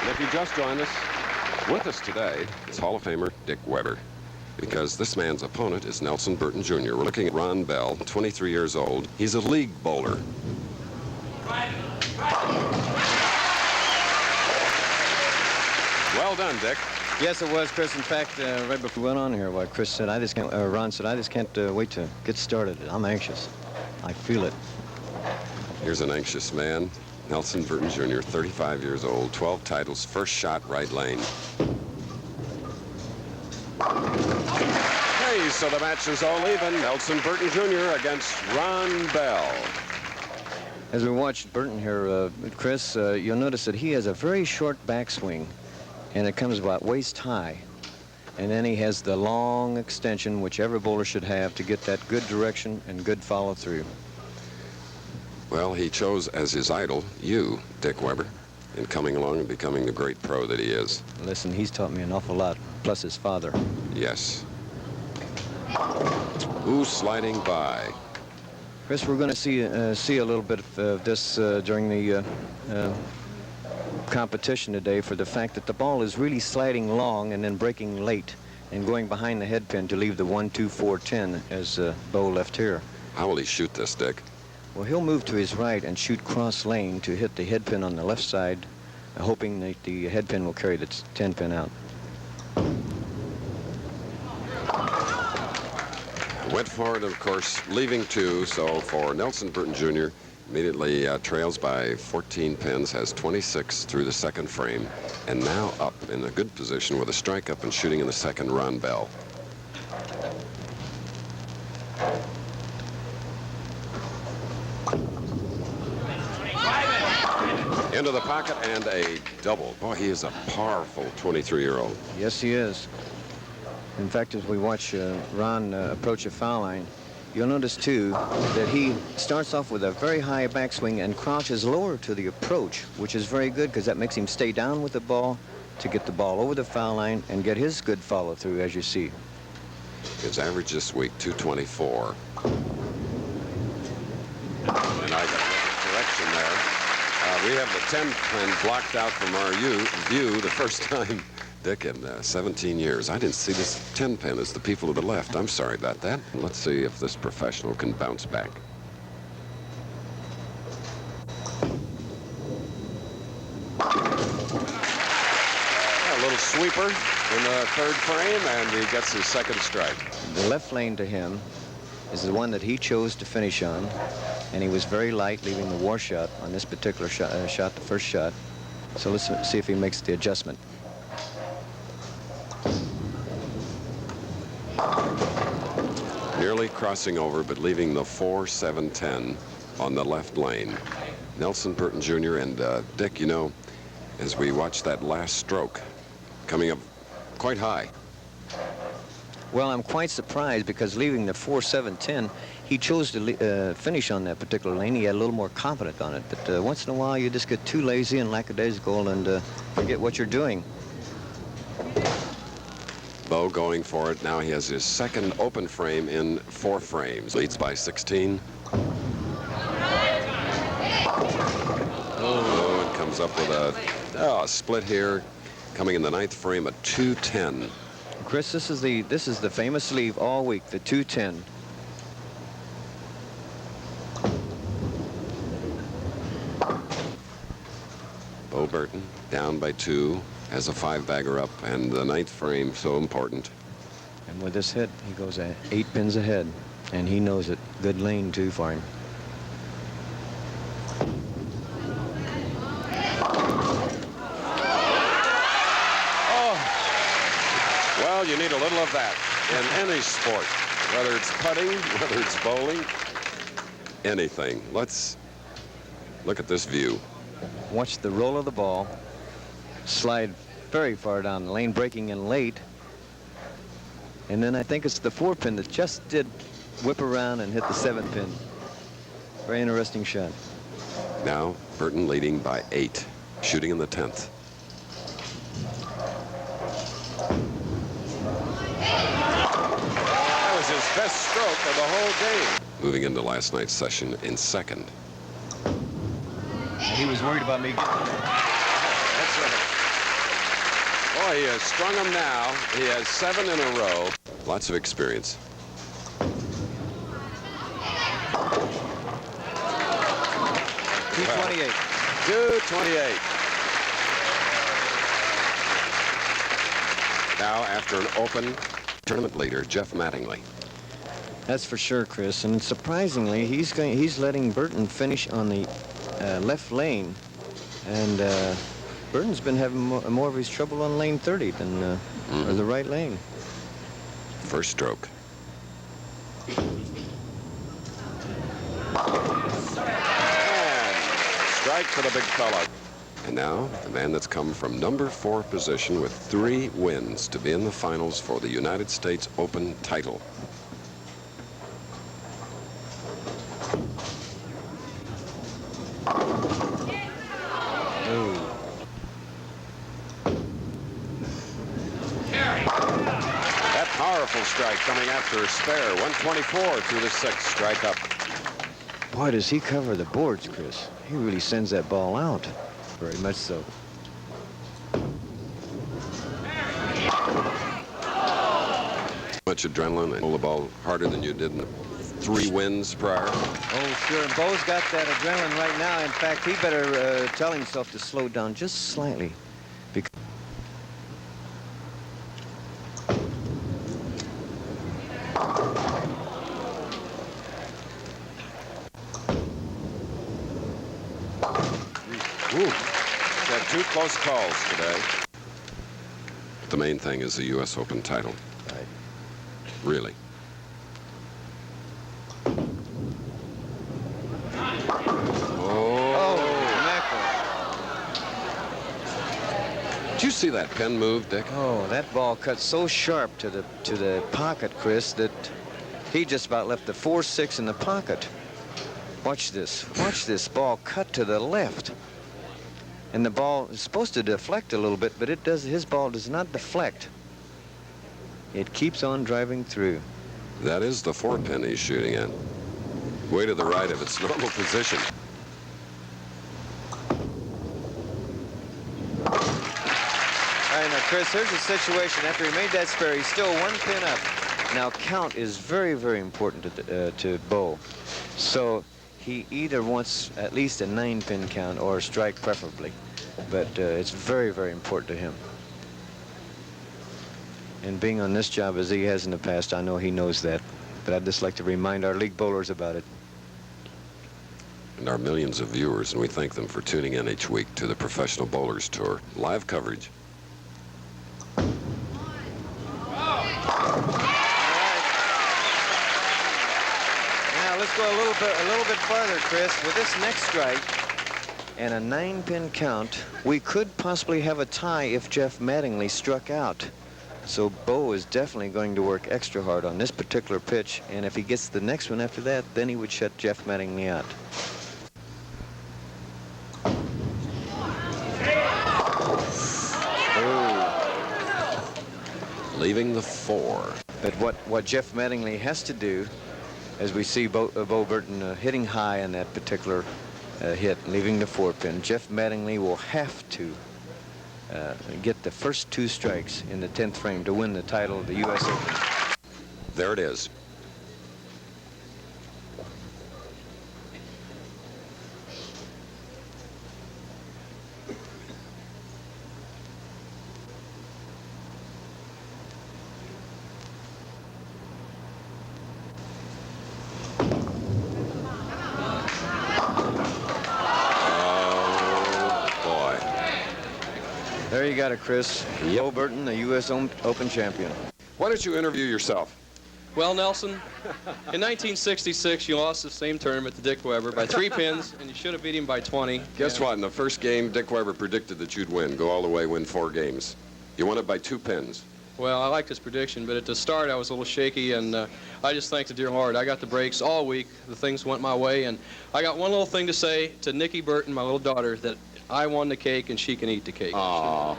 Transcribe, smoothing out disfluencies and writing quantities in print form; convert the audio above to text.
If you just joined us, with us today is Hall of Famer Dick Weber, because this man's opponent is Nelson Burton Jr. We're looking at Ron Bell, 23 years old. He's a league bowler. Well done, Dick. Yes, it was, Chris. In fact, right before we went on here, what Chris said, Ron said, I just can't wait to get started. I'm anxious. I feel it. Here's an anxious man. Nelson Burton Jr., 35 years old, 12 titles, first shot, right lane. Hey, so the match is all even. Nelson Burton Jr. against Ron Bell. As we watched Burton here, Chris, you'll notice that he has a very short backswing, and it comes about waist high. And then he has the long extension, which every bowler should have, to get that good direction and good follow-through. Well, he chose as his idol you, Dick Weber, in coming along and becoming the great pro that he is. Listen, he's taught me an awful lot, plus his father. Yes. Who's sliding by? Chris, we're going to see a little bit of this during the competition today, for the fact that the ball is really sliding long and then breaking late and going behind the head pin to leave the 1, 2, 4, 10 as Bo left here. How will he shoot this, Dick? Well, he'll move to his right and shoot cross lane to hit the head pin on the left side, hoping that the head pin will carry the 10 pin out. Went for it, of course, leaving 2. So for Nelson Burton Jr., immediately trails by 14 pins, has 26 through the second frame, and now up in a good position with a strike up and shooting in the second, Ron Bell. Into the pocket and a double. Boy, he is a powerful 23-year-old. Yes, he is. In fact, as we watch Ron approach a foul line, you'll notice, too, that he starts off with a very high backswing and crouches lower to the approach, which is very good because that makes him stay down with the ball to get the ball over the foul line and get his good follow-through, as you see. His average this week, 224. And I got a correction there. We have the 10 pin blocked out from our view the first time, Dick, in 17 years. I didn't see this 10 pin as the people to the left. I'm sorry about that. Let's see if this professional can bounce back. A little sweeper in the third frame, and he gets his second strike. The left lane to him is the one that he chose to finish on, and he was very light, leaving the war shot on this particular shot, the first shot. So let's see if he makes the adjustment. Nearly crossing over, but leaving the 4, 7, 10 on the left lane. Nelson Burton Jr. and Dick, you know, as we watch that last stroke, coming up quite high. Well, I'm quite surprised because leaving the 4, 7, 10, he chose to finish on that particular lane. He had a little more confidence on it. But once in a while, you just get too lazy and lackadaisical and forget what you're doing. Bo going for it. Now he has his second open frame in 4 frames. Leads by 16. Oh, it comes up with a split here. Coming in the 9th frame, a 210. Chris, this is the famous leave all week, the 210. Bo Burton down by 2, has a 5-bagger up, and the 9th frame so important. And with this hit, he goes 8 pins ahead, and he knows it. Good lane, too, for him. Well, you need a little of that in any sport, whether it's putting, whether it's bowling, anything. Let's look at this view. Watch the roll of the ball, slide very far down the lane, breaking in late. And then I think it's the 4 pin that just did whip around and hit the 7 pin. Very interesting shot. Now Burton leading by 8, shooting in the 10th. His best stroke of the whole game. Moving into last night's session in 2nd. He was worried about me. That's right. Boy, he has strung them now. He has 7 in a row. Lots of experience. $228. 228. Now, after an open tournament leader, Jeff Mattingly. That's for sure, Chris. And surprisingly, he's letting Burton finish on the left lane, and Burton's been having more of his trouble on lane 30 than or the right lane. First stroke. And strike for the big fella. And now, the man that's come from number 4 position with 3 wins to be in the finals for the United States Open title. That powerful strike coming after a spare. 124 through the 6th, strike up. Boy, does he cover the boards, Chris. He really sends that ball out. Very much so. Much adrenaline and pull the ball harder than you did in the 3 wins prior. Oh, sure. And Bo's got that adrenaline right now. In fact, he better tell himself to slow down just slightly. Because Had 2 close calls today. The main thing is the U.S. Open title. Right. Really. Did you see that pin move, Dick? Oh, that ball cut so sharp to the pocket, Chris, that he just about left the 4-6 in the pocket. Watch this. Watch this ball cut to the left. And the ball is supposed to deflect a little bit, but it does. His ball does not deflect. It keeps on driving through. That is the 4-pin he's shooting at. Way to the right of its normal position. All right, now, Chris, here's the situation. After he made that spare, he's still 1 pin up. Now, count is very, very important to Bo. So he either wants at least a 9-pin count or a strike preferably. But it's very, very important to him. And being on this job as he has in the past, I know he knows that. But I'd just like to remind our league bowlers about it. And our millions of viewers, and we thank them for tuning in each week to the Professional Bowlers Tour. Live coverage. Let's go a little bit farther, Chris. With this next strike and a 9-pin count, we could possibly have a tie if Jeff Mattingly struck out. So Bo is definitely going to work extra hard on this particular pitch, and if he gets the next one after that, then he would shut Jeff Mattingly out. Oh. Leaving the 4. But what Jeff Mattingly has to do, as we see Bo Burton hitting high on that particular hit, leaving the 4-pin, Jeff Mattingly will have to get the first 2 strikes in the 10th frame to win the title of the U.S. Open. There it is. There you got it, Chris. Yep. Bo Burton, the U.S. Open champion. Why don't you interview yourself? Well, Nelson, in 1966, you lost the same tournament to Dick Weber by 3 pins, and you should have beat him by 20. Guess what? In the first game, Dick Weber predicted that you'd win, go all the way, win 4 games. You won it by 2 pins. Well, I liked his prediction, but at the start, I was a little shaky, and I just thank the dear Lord. I got the breaks all week. The things went my way, and I got one little thing to say to Nikki Burton, my little daughter, that I won the cake and she can eat the cake. Aww.